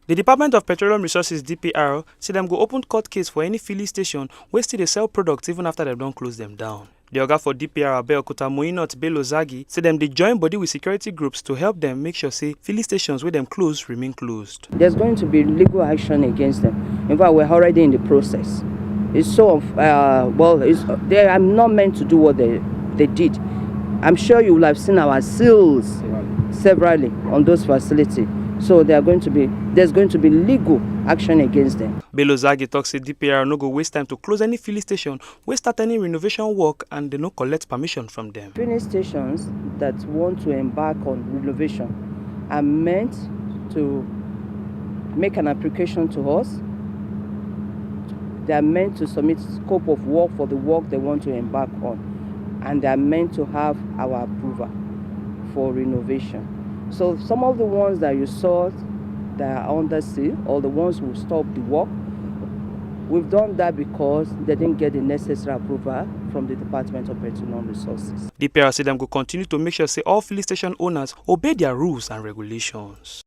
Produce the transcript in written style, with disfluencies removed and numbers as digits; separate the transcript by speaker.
Speaker 1: The Department of Petroleum Resources (DPR) say dem go open court case for any filling station wey still dey sell products even after dem don close them down. The oga for DPR Abeokuta Muinot Bello Zagi say dem dey join body with security groups to help them make sure say filling stations wey dem close remain closed.
Speaker 2: There's going to be legal action against them. In fact, we're already in the process. It's so they are not meant to do what they did. I'm sure you will have seen our seals severally on those facilities. So there's going to be legal action against them.
Speaker 1: Bello Zagi talks say DPR no go waste time to close any filling station wey start any renovation work and they no collect permission from them.
Speaker 2: Filling stations that want to embark on renovation are meant to make an application to us. They are meant to submit scope of work for the work they want to embark on, and they are meant to have our approval for renovation. So some of the ones that you saw that are under seal, or the ones who stop the work, we've done that because they didn't get the necessary approval from the Department of Petroleum Resources.
Speaker 1: DPR say them go continue to make sure say all filling station owners obey their rules and regulations.